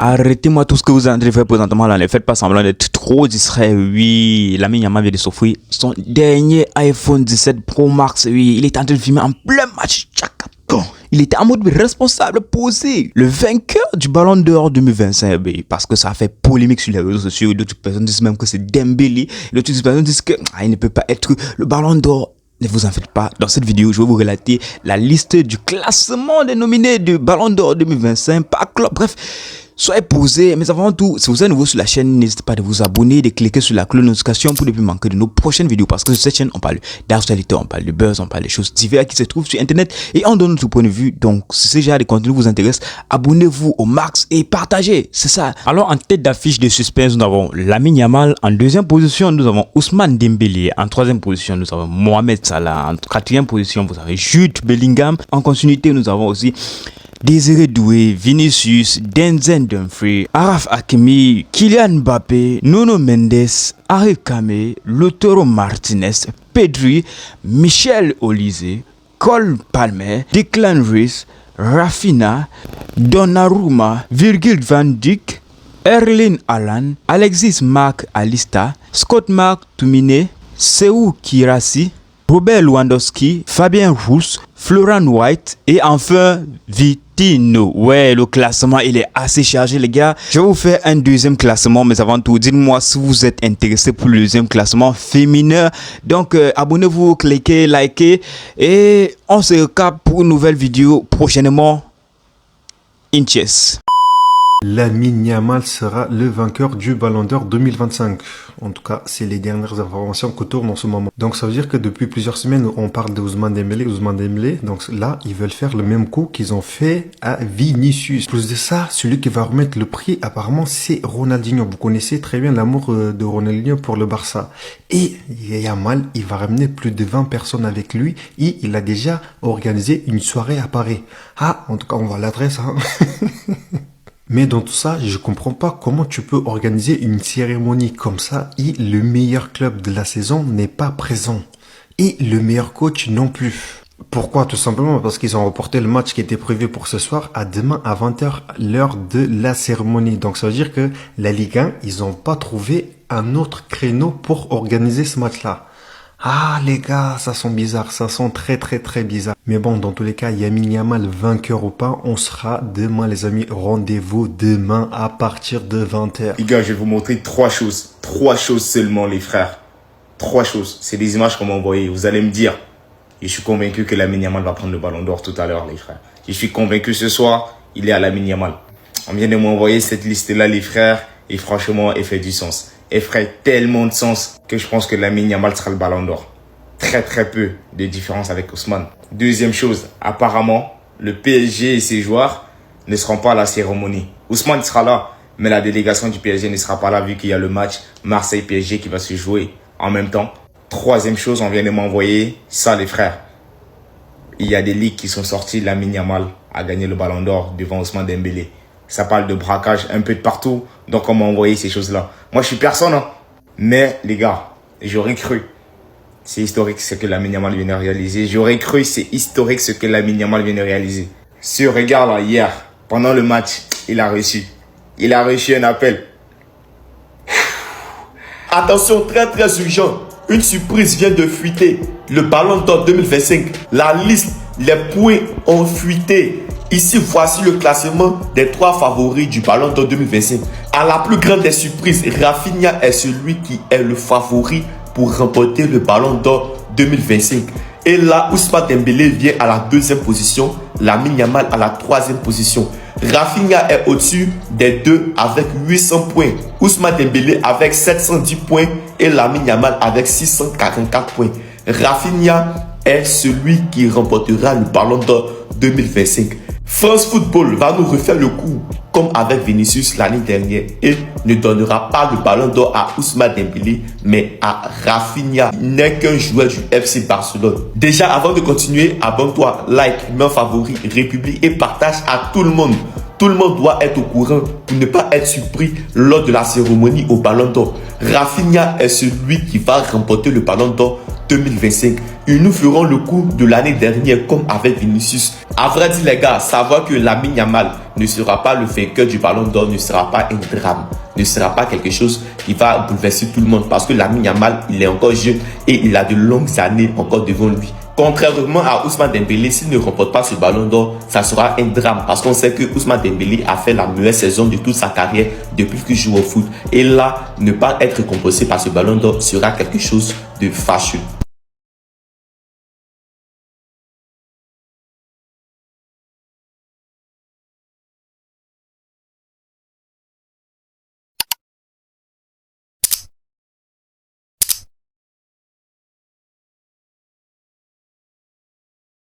Arrêtez-moi tout ce que vous êtes en train de faire présentement là. Ne faites pas semblant d'être trop distrait. Oui, Lamine Yamal vient de s'offrir son dernier iPhone 17 Pro Max. Oui, il est en train de filmer en plein match. Il était en mode responsable, posé. Le vainqueur du Ballon d'Or 2025. Parce que ça a fait polémique sur les réseaux sociaux. D'autres personnes disent même que c'est Dembélé. D'autres personnes disent que il ne peut pas être le Ballon d'Or. Ne vous en faites pas, dans cette vidéo, je vais vous relater la liste du classement des nominés du Ballon d'Or 2025 par club. Bref, soyez posés, mais avant tout, si vous êtes nouveau sur la chaîne, n'hésitez pas à vous abonner, de cliquer sur la cloche de notification pour ne plus manquer de nos prochaines vidéos. Parce que sur cette chaîne, on parle d'actualité, on parle de buzz, on parle des choses diverses qui se trouvent sur Internet et on donne notre point de vue. Donc, si ce genre de contenu vous intéresse, abonnez-vous au max et partagez. C'est ça. Alors, en tête d'affiche de suspense, nous avons Lamine Yamal. En deuxième position, nous avons Ousmane Dembélé. En troisième position, nous avons Mohamed Salah. En quatrième position, vous avez Jude Bellingham. En continuité, nous avons aussi Désiré Doué, Vinicius, Denzel Dumfries, Araf Hakimi, Kylian Mbappé, Nuno Mendes, Arif Kamé, Lautaro Martinez, Pedri, Michel Olise, Cole Palmer, Declan Rice, Rafinha, Donnarumma, Virgil van Dijk, Erling Haaland, Alexis Mac Allister, Scott McTominay, Sekou Girassi, Robert Lewandowski, Fabien Ruiz, Florian White et enfin Vitinho. Ouais, le classement il est assez chargé les gars. Je vais vous faire un deuxième classement, mais avant tout, dites-moi si vous êtes intéressé pour le deuxième classement féminin. Donc abonnez-vous, cliquez, likez et on se recapte pour une nouvelle vidéo prochainement. Inches. Lamine Yamal sera le vainqueur du Ballon d'Or 2025. En tout cas, c'est les dernières informations que tournent en ce moment. Donc ça veut dire que depuis plusieurs semaines, on parle de Ousmane Dembélé. Donc là, ils veulent faire le même coup qu'ils ont fait à Vinicius. Plus de ça, celui qui va remettre le prix, apparemment, c'est Ronaldinho. Vous connaissez très bien l'amour de Ronaldinho pour le Barça. Et Yamal, il va ramener plus de 20 personnes avec lui et il a déjà organisé une soirée à Paris. Ah, en tout cas, on voit l'adresse, hein. Mais dans tout ça, je comprends pas comment tu peux organiser une cérémonie comme ça et le meilleur club de la saison n'est pas présent. Et le meilleur coach non plus. Pourquoi? Tout simplement parce qu'ils ont reporté le match qui était prévu pour ce soir à demain à 20h, l'heure de la cérémonie. Donc ça veut dire que la Ligue 1, ils ont pas trouvé un autre créneau pour organiser ce match-là. Ah les gars, ça sent bizarre, ça sent très bizarre. Mais bon, dans tous les cas, Lamine Yamal vainqueur ou pas, on sera demain les amis. Rendez-vous demain à partir de 20h. Les gars, je vais vous montrer trois choses. Trois choses seulement les frères. Trois choses. C'est des images qu'on m'a envoyées. Vous allez me dire, je suis convaincu que Lamine Yamal va prendre le Ballon d'Or tout à l'heure les frères. Je suis convaincu ce soir, il est à Lamine Yamal. On vient de m'envoyer cette liste-là les frères et franchement, elle fait du sens. Elle ferait tellement de sens que je pense que Lamine Yamal sera le Ballon d'Or. Très peu de différence avec Ousmane. Deuxième chose, apparemment, le PSG et ses joueurs ne seront pas à la cérémonie. Ousmane sera là, mais la délégation du PSG ne sera pas là vu qu'il y a le match Marseille-PSG qui va se jouer en même temps. Troisième chose, on vient de m'envoyer ça les frères. Il y a des ligues qui sont sorties, Lamine Yamal a gagné le Ballon d'Or devant Ousmane Dembélé. Ça parle de braquage un peu de partout, donc on m'a envoyé ces choses-là. Moi, je suis personne, hein. Mais les gars, j'aurais cru. C'est historique ce que Lamine Yamal vient de réaliser. J'aurais cru, c'est historique ce que Lamine Yamal vient de réaliser. Ce regard-là, hier, pendant le match, il a reçu un appel. Attention, très urgent. Une surprise vient de fuiter. Le Ballon d'Or 2025. La liste, les points ont fuité. Ici, voici le classement des 3 favoris du Ballon d'Or 2025. À la plus grande des surprises, Rafinha est celui qui est le favori pour remporter le Ballon d'Or 2025. Et là, Ousmane Dembélé vient à la 2e position, Lamine Yamal à la 3e position. Rafinha est au-dessus des deux avec 800 points. Ousmane Dembélé avec 710 points et Lamine Yamal avec 644 points. Rafinha est celui qui remportera le Ballon d'Or 2025. France Football va nous refaire le coup comme avec Vinicius l'année dernière et ne donnera pas le Ballon d'Or à Ousmane Dembélé mais à Rafinha. Il n'est qu'un joueur du FC Barcelone. Déjà avant de continuer, abonne-toi, like, mets un favori, république et partage à tout le monde. Tout le monde doit être au courant pour ne pas être surpris lors de la cérémonie au Ballon d'Or. Rafinha est celui qui va remporter le Ballon d'Or 2025. Ils nous feront le coup de l'année dernière comme avec Vinicius. À vrai dire les gars, savoir que Lamine Yamal ne sera pas le vainqueur du Ballon d'Or ne sera pas un drame, ne sera pas quelque chose qui va bouleverser tout le monde parce que Lamine Yamal, il est encore jeune et il a de longues années encore devant lui. Contrairement à Ousmane Dembélé, s'il ne remporte pas ce Ballon d'Or, ça sera un drame parce qu'on sait que Ousmane Dembélé a fait la meilleure saison de toute sa carrière depuis qu'il joue au foot. Et là, ne pas être récompensé par ce Ballon d'Or sera quelque chose de fâcheux.